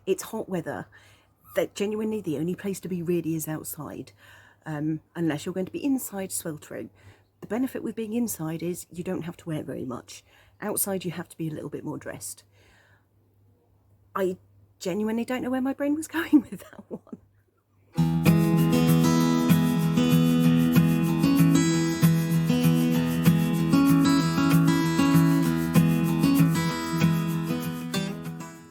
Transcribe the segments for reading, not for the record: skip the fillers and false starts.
It's hot weather. That genuinely the only place to be really is outside, unless you're going to be inside sweltering. The benefit with being inside is you don't have to wear very much. Outside you have to be a little bit more dressed. I genuinely don't know where my brain was going with that one.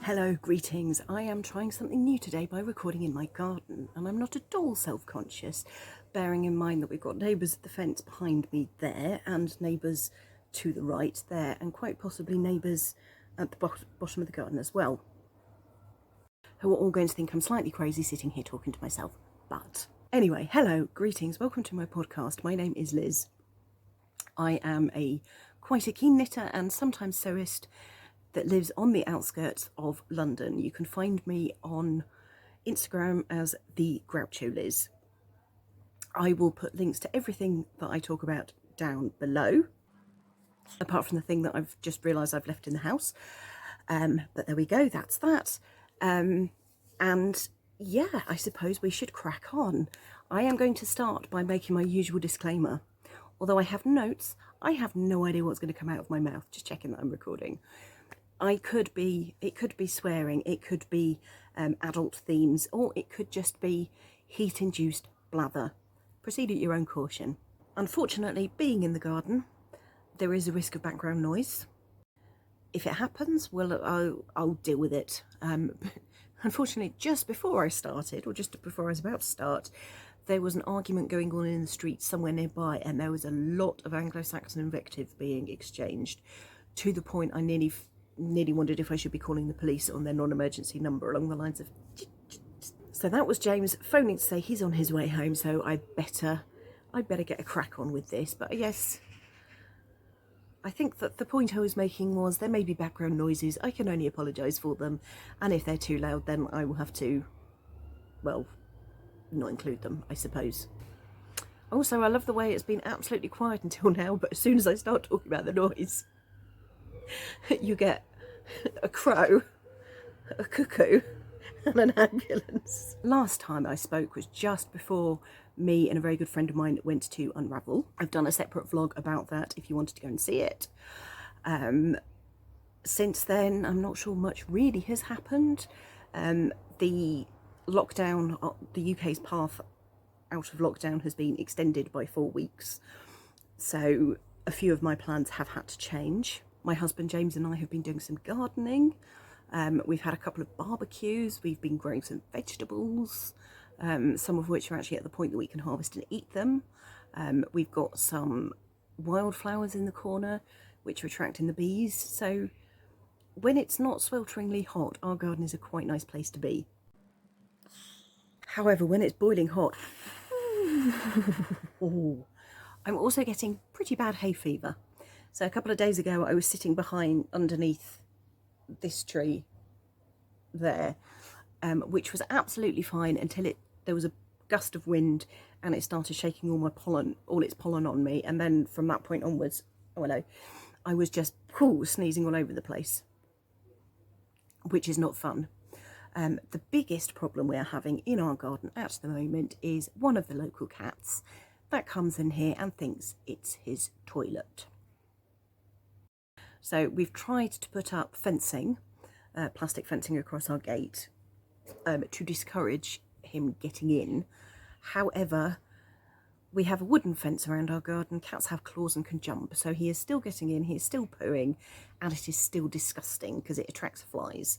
Hello, greetings. I am trying something new today by recording in my garden, and I'm not at all self-conscious, bearing in mind that we've got neighbours at the fence behind me there, and neighbours to the right there, and quite possibly neighbours at the bottom of the garden as well, who are all going to think I'm slightly crazy sitting here talking to myself. But anyway, hello, greetings, welcome to my podcast. My name is Liz. I am quite a keen knitter and sometimes sewist that lives on the outskirts of London. You can find me on Instagram as the Groucho Liz. I will put links to everything that I talk about down below, apart from the thing that I've just realised I've left in the house. But there we go, that's that. And yeah, I suppose we should crack on. I am going to start by making my usual disclaimer. Although I have notes, I have no idea what's going to come out of my mouth, just checking that I'm recording. It could be swearing, it could be adult themes, or it could just be heat-induced blather. Proceed at your own caution. Unfortunately, being in the garden, there is a risk of background noise. If it happens, well, I'll deal with it. Unfortunately, just before I started, or just before I was about to start, there was an argument going on in the street somewhere nearby, and there was a lot of Anglo-Saxon invective being exchanged, to the point I nearly wondered if I should be calling the police on their non-emergency number, along the lines of... So that was James phoning to say he's on his way home, so I'd better get a crack on with this. But yes, I think that the point I was making was there may be background noises. I can only apologise for them, and if they're too loud, then I will have to, well, not include them, I suppose. Also, I love the way it's been absolutely quiet until now, but as soon as I start talking about the noise, you get a crow, a cuckoo, and an ambulance. Last time I spoke was just before me and a very good friend of mine went to unravel. I've done a separate vlog about that if you wanted to go and see it. Since then, I'm not sure much really has happened. The lockdown, the UK's path out of lockdown has been extended by 4 weeks. So a few of my plans have had to change. My husband James and I have been doing some gardening. We've had a couple of barbecues. We've been growing some vegetables, some of which are actually at the point that we can harvest and eat them. We've got some wildflowers in the corner, which are attracting the bees. So when it's not swelteringly hot, our garden is a quite nice place to be. However, when it's boiling hot, I'm also getting pretty bad hay fever. So a couple of days ago, I was sitting underneath this tree there, which was absolutely fine until there was a gust of wind and it started shaking all its pollen on me. And then from that point onwards, oh hello, I was just sneezing all over the place, which is not fun. The biggest problem we are having in our garden at the moment is one of the local cats that comes in here and thinks it's his toilet. So we've tried to put up fencing, plastic fencing across our gate, to discourage him getting in. However, we have a wooden fence around our garden. Cats have claws and can jump, so he is still getting in, he is still pooing, and it is still disgusting because it attracts flies.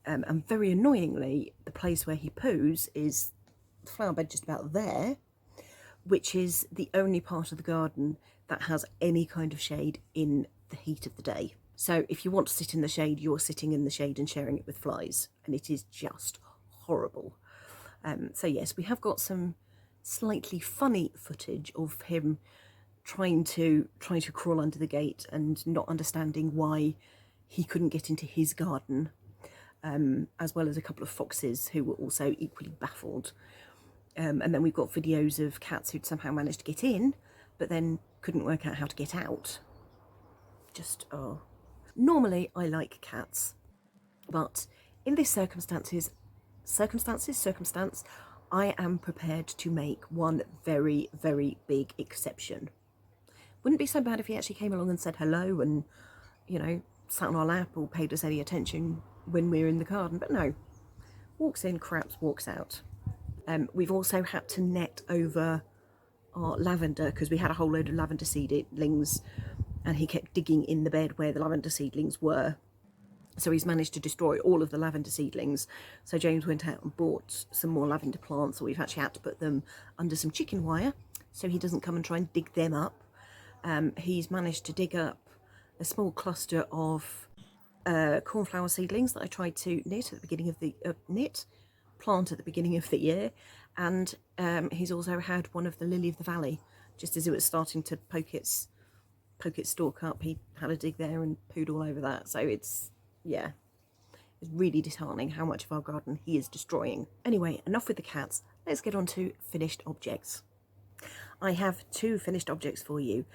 And very annoyingly, the place where he poos is the flower bed just about there, which is the only part of the garden that has any kind of shade in the heat of the day. So if you want to sit in the shade, you're sitting in the shade and sharing it with flies, and it is just horrible. So yes, we have got some slightly funny footage of him trying to crawl under the gate and not understanding why he couldn't get into his garden, as well as a couple of foxes who were also equally baffled. And then we've got videos of cats who'd somehow managed to get in, but then couldn't work out how to get out. Just, oh. Normally I like cats, but In this circumstance, I am prepared to make one very, very big exception. Wouldn't be so bad if he actually came along and said hello and, you know, sat on our lap or paid us any attention when we were in the garden, but no. Walks in, craps, walks out. We've also had to net over our lavender because we had a whole load of lavender seedlings and he kept digging in the bed where the lavender seedlings were. So he's managed to destroy all of the lavender seedlings. So James went out and bought some more lavender plants, so we've actually had to put them under some chicken wire so he doesn't come and try and dig them up. He's managed to dig up a small cluster of cornflower seedlings that I tried to knit at the beginning of the plant at the beginning of the year, and he's also had one of the lily of the valley just as it was starting to poke its stalk up. He had a dig there and pooed all over that. So it's really disheartening how much of our garden he is destroying. Anyway, enough with the cats, let's get on to finished objects. I have 2 finished objects for you.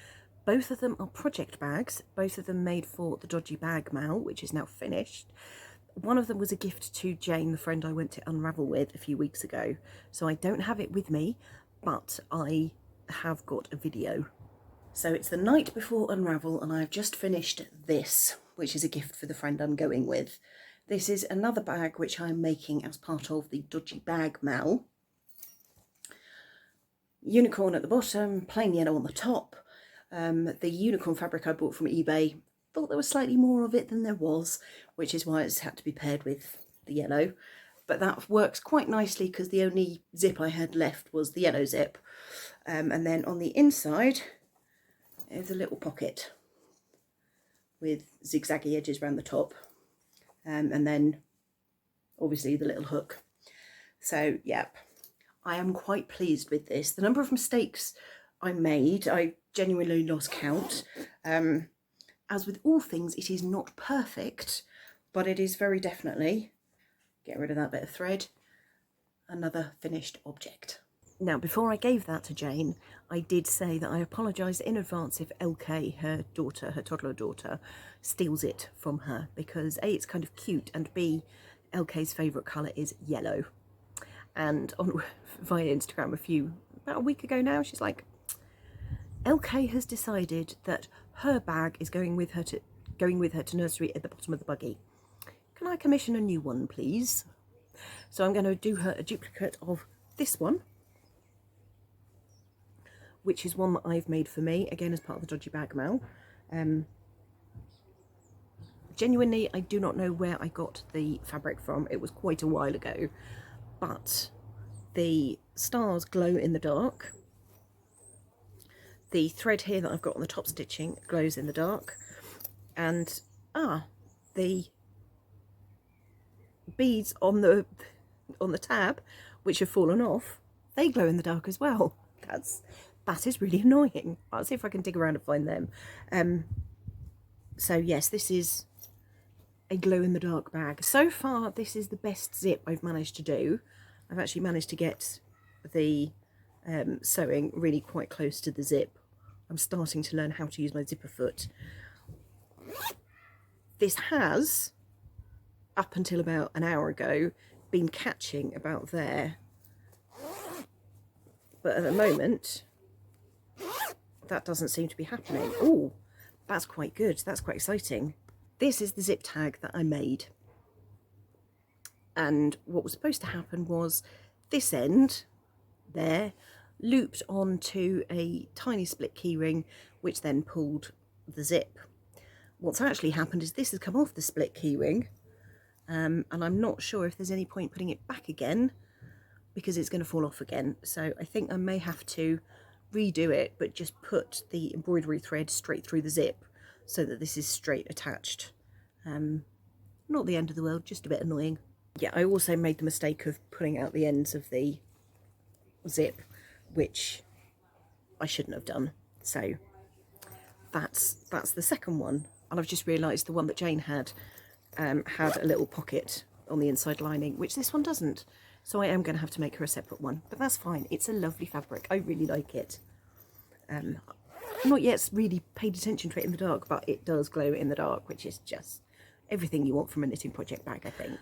Both of them are project bags, both of them made for the Dodgy Bag Mal, which is now finished. One of them was a gift to Jane, the friend I went to Unravel with a few weeks ago, so I don't have it with me, but I have got a video. So it's the night before Unravel and I've just finished this, which is a gift for the friend I'm going with. This is another bag which I'm making as part of the Dodgy Bag Mal. Unicorn at the bottom, plain yellow on the top. The unicorn fabric I bought from eBay, thought there was slightly more of it than there was, which is why it's had to be paired with the yellow. But that works quite nicely because the only zip I had left was the yellow zip. And then on the inside is a little pocket with zigzaggy edges around the top. And then obviously the little hook. So, yep. I am quite pleased with this. The number of mistakes I made, I genuinely lost count. As with all things, it is not perfect, but it is very definitely, get rid of that bit of thread, another finished object. Now, before I gave that to Jane, I did say that I apologise in advance if LK, her daughter, her toddler daughter, steals it from her, because A, it's kind of cute, and B, LK's favourite colour is yellow. And on via Instagram about a week ago now, she's like, LK has decided that her bag is going with her to nursery at the bottom of the buggy. Can I commission a new one, please? So I'm going to do her a duplicate of this one, which is one that I've made for me, again as part of the Dodgy Bag Mal. Genuinely, I do not know where I got the fabric from. It was quite a while ago. But the stars glow in the dark. The thread here that I've got on the top stitching glows in the dark. And the beads on the tab, which have fallen off, they glow in the dark as well. That is really annoying. I'll see if I can dig around and find them. So yes, this is a glow-in-the-dark bag. So far, this is the best zip I've managed to do. I've actually managed to get the sewing really quite close to the zip. I'm starting to learn how to use my zipper foot. This has, up until about an hour ago, been catching about there. But at the moment, that doesn't seem to be happening. Oh, that's quite good. That's quite exciting. This is the zip tag that I made. And what was supposed to happen was this end there looped onto a tiny split keyring, which then pulled the zip. What's actually happened is this has come off the split keyring, and I'm not sure if there's any point putting it back again because it's going to fall off again. So I think I may have to redo it, but just put the embroidery thread straight through the zip so that this is straight attached. Not the end of the world, just a bit annoying. Yeah, I also made the mistake of pulling out the ends of the zip, which I shouldn't have done. So that's the second one. And I've just realised the one that Jane had had a little pocket on the inside lining, which this one doesn't. So I am going to have to make her a separate one, but that's fine. It's a lovely fabric. I really like it. Not yet really paid attention to it in the dark, but it does glow in the dark, which is just everything you want from a knitting project bag, I think.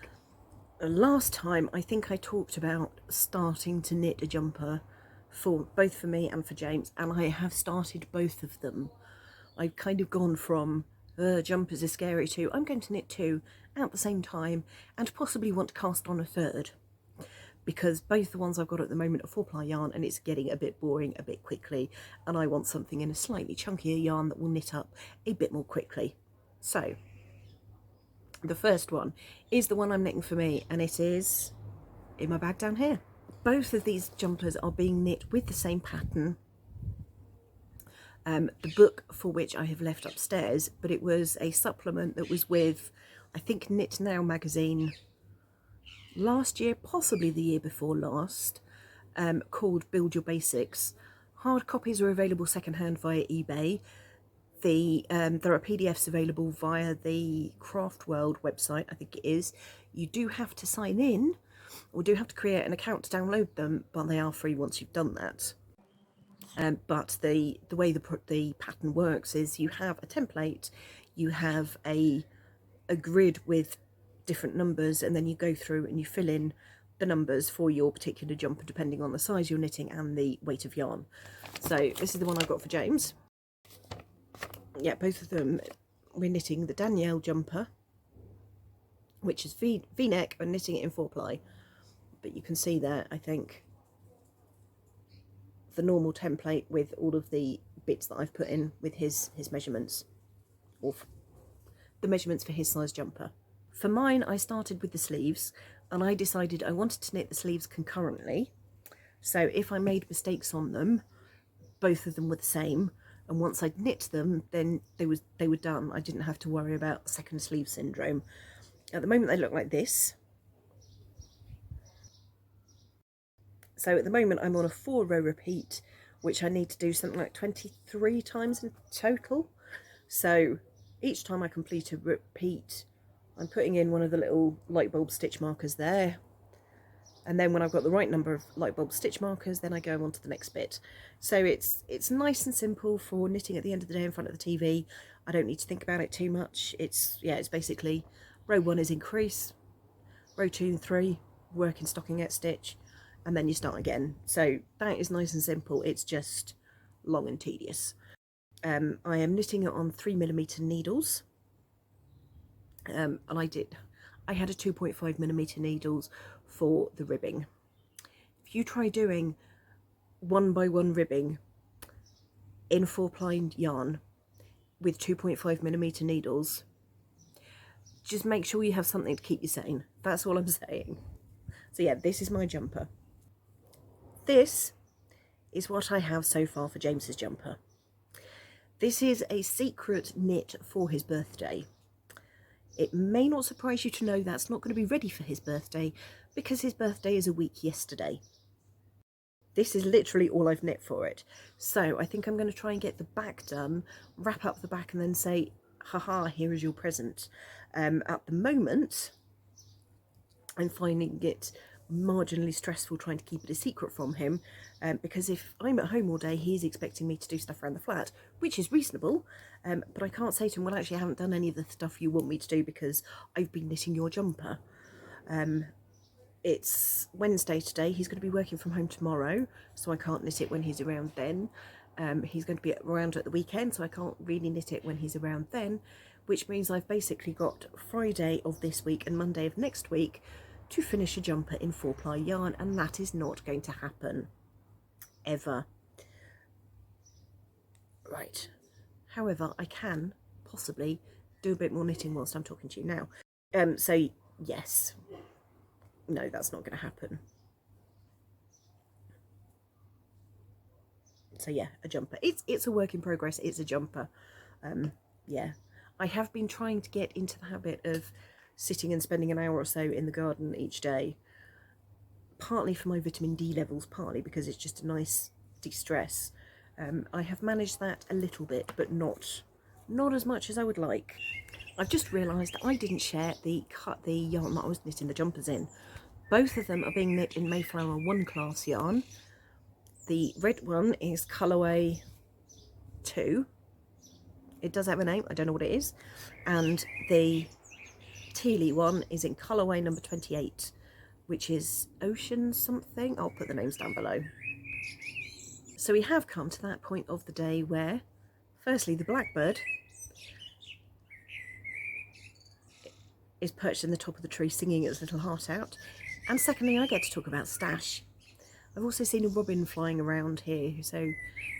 Last time I think I talked about starting to knit a jumper for both for me and for James, and I have started both of them. I've kind of gone from jumpers are scary to I'm going to knit two at the same time and possibly want to cast on a third, because both the ones I've got at the moment are 4-ply yarn and it's getting a bit boring a bit quickly, and I want something in a slightly chunkier yarn that will knit up a bit more quickly. So the first one is the one I'm knitting for me, and it is in my bag down here. Both of these jumpers are being knit with the same pattern. The book for which I have left upstairs, but it was a supplement that was with, I think, Knit Now magazine last year, possibly the year before last, called Build Your Basics. Hard copies are available secondhand via eBay. There are PDFs available via the Craft World website, I think it is. You do have to sign in, or do have to create an account to download them, but they are free once you've done that. But the way the pattern works is you have a template, you have a grid with different numbers, and then you go through and you fill in the numbers for your particular jumper depending on the size you're knitting and the weight of yarn. So this is the one I've got for James. Yeah, both of them, we're knitting the Danielle jumper, which is V-neck, and knitting it in 4-ply. But you can see there, I think, the normal template with all of the bits that I've put in with his measurements, or the measurements for his size jumper. For mine, I started with the sleeves, and I decided I wanted to knit the sleeves concurrently. So if I made mistakes on them, both of them were the same. And once I'd knit them, then they were done. I didn't have to worry about second sleeve syndrome. At the moment, they look like this. So at the moment, I'm on a 4-row repeat, which I need to do something like 23 times in total. So each time I complete a repeat, I'm putting in one of the little light bulb stitch markers there. And then when I've got the right number of light bulb stitch markers, then I go on to the next bit. So it's nice and simple for knitting at the end of the day in front of the TV. I don't need to think about it too much. It's basically row 1 is increase, row 2 and 3 work in stockinette stitch, and then you start again. So that is nice and simple. It's just long and tedious. I am knitting it on 3mm needles, and I had a 2.5mm needles for the ribbing. If you try doing 1x1 ribbing in 4-ply yarn with 2.5mm needles, just make sure you have something to keep you sane. That's all I'm saying. So yeah, this is my jumper. This is what I have so far for James's jumper. This is a secret knit for his birthday. It may not surprise you to know that's not going to be ready for his birthday, because his birthday is a week yesterday. This is literally all I've knit for it. So I think I'm going to try and get the back done, wrap up the back, and then say, haha, here is your present. At the moment, I'm finding it marginally stressful trying to keep it a secret from him, because if I'm at home all day, he's expecting me to do stuff around the flat, which is reasonable, but I can't say to him, well, actually I haven't done any of the stuff you want me to do because I've been knitting your jumper. It's Wednesday today, he's going to be working from home tomorrow, so I can't knit it when he's around then. He's going to be around at the weekend, so I can't really knit it when he's around then, which means I've basically got Friday of this week and Monday of next week to finish a jumper in 4-ply yarn, and that is not going to happen ever. Right, however, I can possibly do a bit more knitting whilst I'm talking to you now. So yes, no, that's not going to happen. So yeah, a jumper. It's a work in progress. It's a jumper. Yeah, I have been trying to get into the habit of sitting and spending an hour or so in the garden each day, partly for my vitamin D levels, partly because it's just a nice de-stress. I have managed that a little bit, but not as much as I would like. I've just realised I didn't share the yarn that I was knitting the jumpers in. Both of them are being knit in Mayflower 1 class yarn. The red one is colourway 2. It does have a name, I don't know what it is. And the tealy one is in colourway number 28, which is Ocean something. I'll put the names down below. So we have come to that point of the day where, firstly, the blackbird is perched in the top of the tree singing its little heart out, and secondly, I get to talk about stash. I've also seen a robin flying around here, so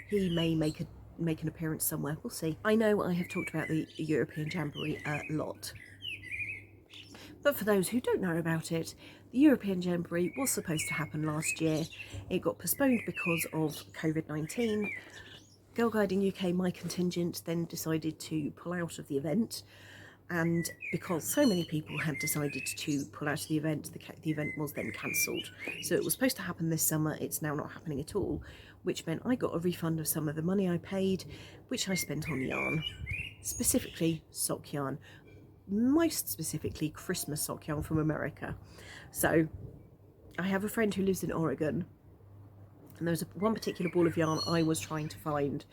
he may make an appearance somewhere. We'll see. I know I have talked about the European Jamboree a lot, but for those who don't know about it, the European Jamboree was supposed to happen last year. It got postponed because of COVID-19. Girl Guiding UK, my contingent, then decided to pull out of the event, and because so many people had decided to pull out of the event was then cancelled. So it was supposed to happen this summer. It's now not happening at all, which meant I got a refund of some of the money I paid, which I spent on yarn, specifically sock yarn, most specifically Christmas sock yarn from America. So I have a friend who lives in Oregon, and there was one particular ball of yarn I was trying to find,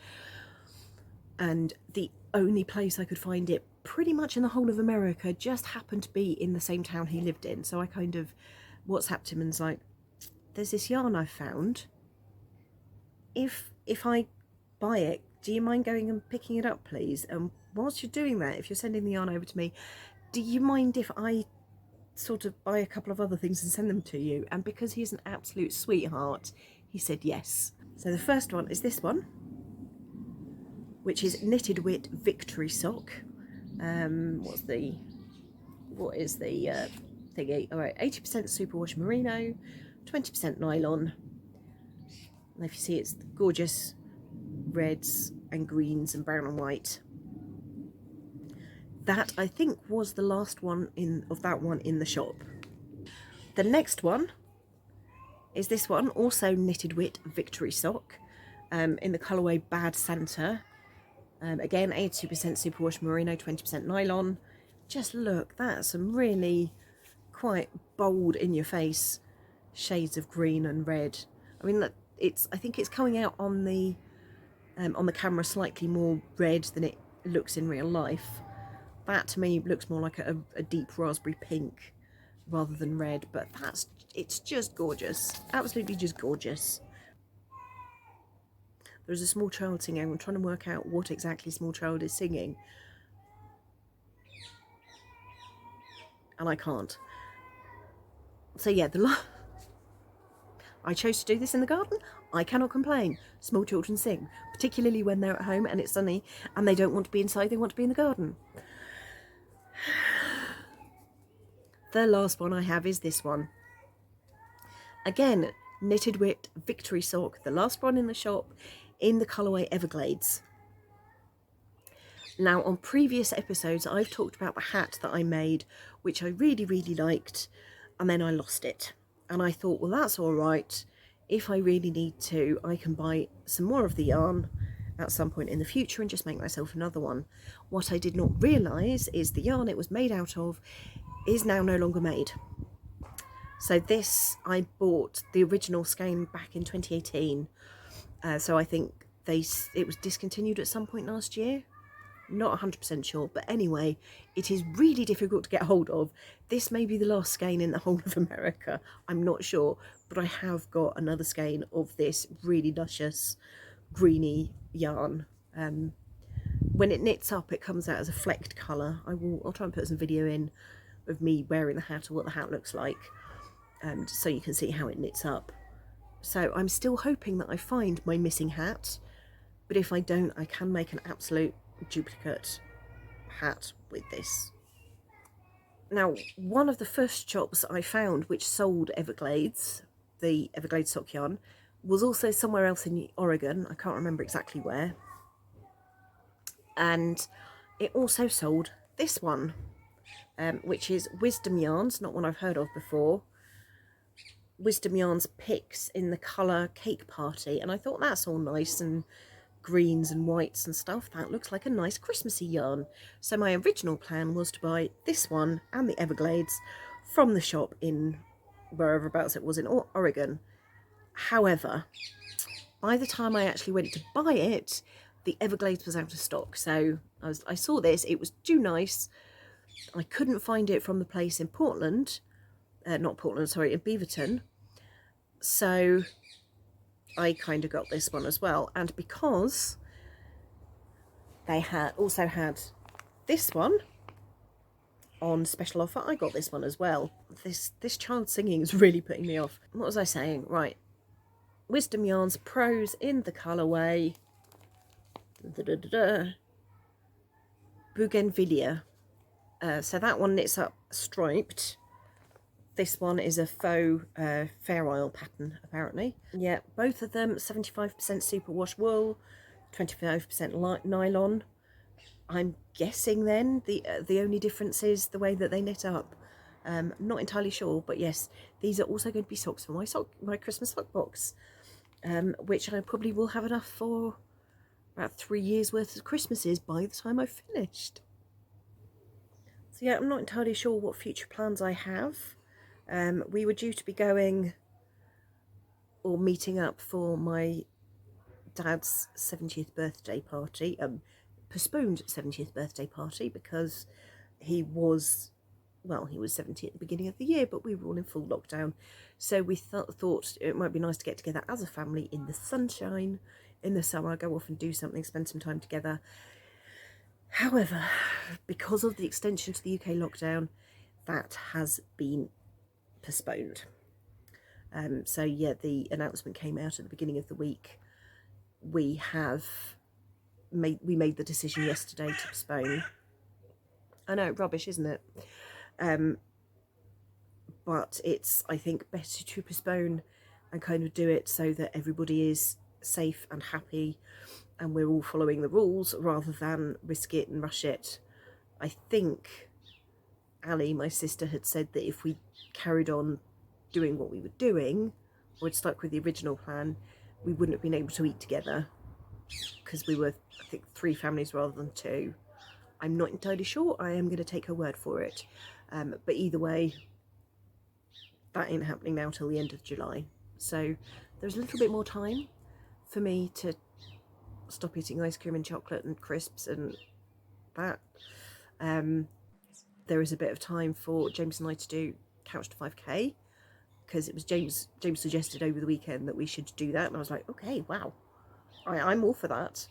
and the only place I could find it pretty much in the whole of America just happened to be in the same town he lived in. So I kind of WhatsApped him and was like, there's this yarn I found. If I buy it, do you mind going and picking it up, please? And whilst you're doing that, if you're sending the yarn over to me, do you mind if I sort of buy a couple of other things and send them to you? And because he's an absolute sweetheart, he said yes. So the first one is this one, which is Knitted Wit Victory Sock. What is the thingy? All right, 80% superwash merino, 20% nylon. And if you see, it's gorgeous reds and greens and brown and white. That, I think, was the last one of that one in the shop. The next one is this one, also Knitted Wit Victory Sock, in the colourway Bad Santa. Again, 82% superwash merino, 20% nylon. Just look, that's some really quite bold in your face shades of green and red. I mean, I think it's coming out on the camera slightly more red than it looks in real life. That to me looks more like a deep raspberry pink rather than red, but it's just gorgeous, absolutely just gorgeous. There's a small child singing. I'm trying to work out what exactly small child is singing, and I can't. So yeah, I chose to do this in the garden. I cannot complain. Small children sing, particularly when they're at home and it's sunny and they don't want to be inside, they want to be in the garden. The last one I have is this one. Again, Knitted Wit Victory Sock, the last one in the shop, in the colourway Everglades. Now, on previous episodes, I've talked about the hat that I made, which I really, really liked, and then I lost it. And I thought, well, that's all right. If I really need to, I can buy some more of the yarn at some point in the future and just make myself another one. What I did not realise is the yarn it was made out of is now no longer made. So this, I bought the original skein back in 2018. So I think it was discontinued at some point last year. Not 100% sure, but anyway, it is really difficult to get hold of. This may be the last skein in the whole of America. I'm not sure, but I have got another skein of this really luscious greeny yarn. When it knits up, it comes out as a flecked colour. I'll try and put some video in of me wearing the hat or what the hat looks like, so you can see how it knits up. So I'm still hoping that I find my missing hat, but if I don't, I can make an absolute duplicate hat with this. Now, one of the first shops I found which sold Everglades, the Everglades sock yarn, was also somewhere else in Oregon. I can't remember exactly where. And it also sold this one, which is Wisdom Yarns, not one I've heard of before. Wisdom Yarns Picks in the colour Cake Party, and I thought that's all nice and greens and whites and stuff. That looks like a nice Christmassy yarn. So my original plan was to buy this one and the Everglades from the shop in whereverabouts it was in Oregon. However, by the time I actually went to buy it, the Everglades was out of stock. So I saw this, it was too nice, I couldn't find it from the place in Portland, not Portland, sorry, in Beaverton. So I kind of got this one as well. And because they had also had this one on special offer, I got this one as well. This child singing is really putting me off. What was I saying? Right. Wisdom Yarns Pros in the colourway Bougainvillea. So that one knits up striped. This one is a faux Fair Isle pattern, apparently. Yeah, both of them 75% superwash wool, 25% nylon. I'm guessing then the only difference is the way that they knit up. Not entirely sure, but yes, these are also going to be socks for my Christmas sock box, which I probably will have enough for about 3 years worth of Christmases by the time I've finished. So yeah, I'm not entirely sure what future plans I have. We were due to be going or meeting up for my dad's 70th birthday party, postponed 70th birthday party, because he was 70 at the beginning of the year, but we were all in full lockdown. So we thought it might be nice to get together as a family in the sunshine in the summer, go off and do something, spend some time together. However, because of the extension to the UK lockdown, that has been postponed. So yeah, the announcement came out at the beginning of the week. We made the decision yesterday to postpone. I know, rubbish, isn't it? But it's, I think, better to postpone and kind of do it so that everybody is safe and happy and we're all following the rules, rather than risk it and rush it. I think Ali, my sister, had said that if we carried on doing what we were doing, or had stuck with the original plan, we wouldn't have been able to eat together, because we were, I think, 3 families rather than 2. I'm not entirely sure. I am going to take her word for it. But either way, that ain't happening now till the end of July. So there's a little bit more time for me to stop eating ice cream and chocolate and crisps and that. There is a bit of time for James and I to do Couch to 5k, because it was James suggested over the weekend that we should do that, and I was like, okay, wow, I'm all for that.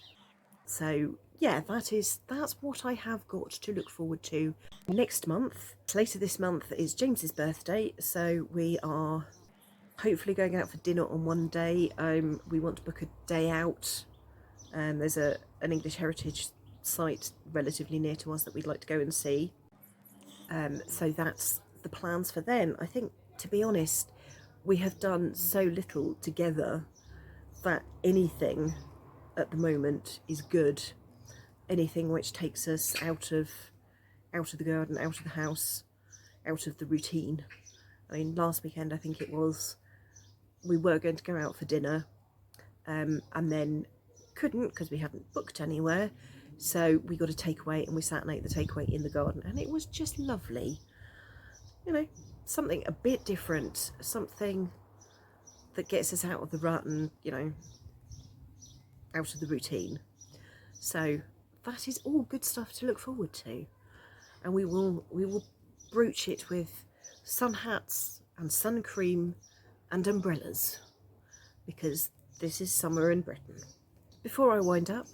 So yeah, that's what I have got to look forward to next month. Later this month is James's birthday, so we are hopefully going out for dinner on one day. We want to book a day out. There's an English heritage site relatively near to us that we'd like to go and see. So that's the plans for then. I think, to be honest, we have done so little together that anything at the moment is good. Anything which takes us out of the garden, out of the house, out of the routine. I mean, last weekend I think it was, we were going to go out for dinner, and then couldn't because we hadn't booked anywhere. So we got a takeaway and we sat and ate the takeaway in the garden, and it was just lovely. You know, something a bit different, something that gets us out of the rut and, you know, out of the routine. So that is all good stuff to look forward to, and we will brooch it with sun hats and sun cream and umbrellas, because this is summer in Britain. Before I wind up,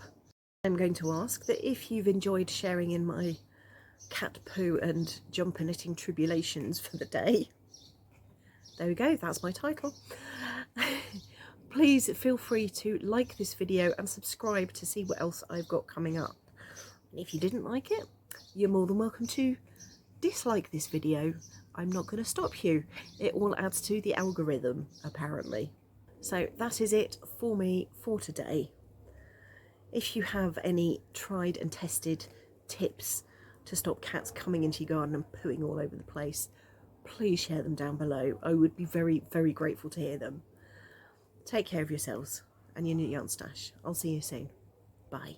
I'm going to ask that if you've enjoyed sharing in my cat poo and jumper knitting tribulations for the day, there we go, that's my title. Please feel free to like this video and subscribe to see what else I've got coming up. And if you didn't like it, you're more than welcome to dislike this video. I'm not going to stop you. It all adds to the algorithm, apparently. So that is it for me for today. If you have any tried and tested tips to stop cats coming into your garden and pooing all over the place, please share them down below. I would be very, very grateful to hear them. Take care of yourselves and your new yarn stash. I'll see you soon. Bye.